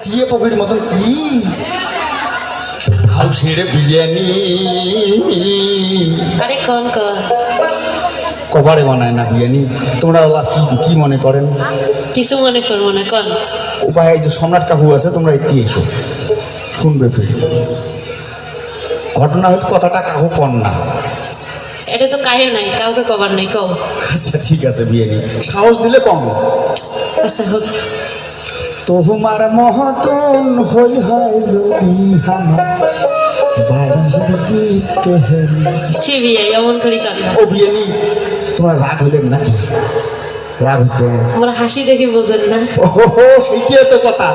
টিয়ে পকেট মতন কি হাউসের বিরিয়ানি আরে কোন কোন কভারে বানায় না বিরিয়ানি তোমরা ওলা কি কি মনে করেন কিছু মনে করবো না কোন উপায় এই যে সম্রাট কাকু আছে তোমরা একটু এসো শুনবে ফিরে ঘটনা হল কথাটা কাকু কন না এটা তো কাহে নাই কাউকে কবার নাই কও আচ্ছা ঠিক আছে বিরিয়ানি সাহস দিলে কম আচ্ছা হোক তোমার মহতন হই হয় যদি আমার বাড়ির গীতে সে বিয়ে এমন করি কান্না ও বিরিয়ানি তোমরা রাগ হইলেন নাকি রাগ হচ্ছে আমরা হাসি দেখে বোঝেন না ওহো সেইটাই তো কথা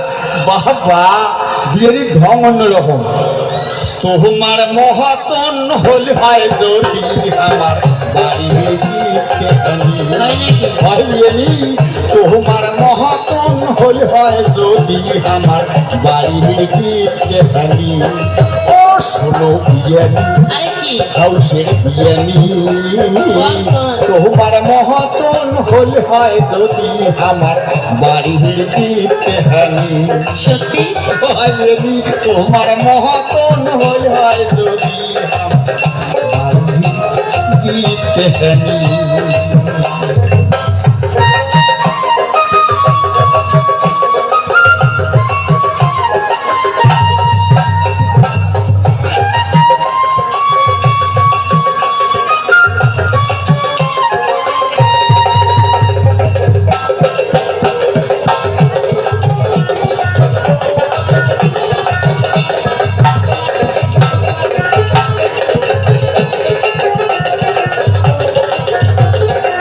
বাবা বিরিয়ানির ঢং অন্যরকম তোমার মহতন হল হয় যদি আমার বাড়ির গীতে হয় নাকি হয় বিরিয়ানি তোমার মহতন হল হয় যদি আমার বাড়ির গীতে ও শোনো বিরিয়ানি আরে কি হাউসের বিরিয়ানি তোমার মহতন হল হয় যদি আমার বাড়ির গীতে সত্যি বিরিয়ানি তোমার মহতন হল হয় যদি আমার বাড়ির গীতে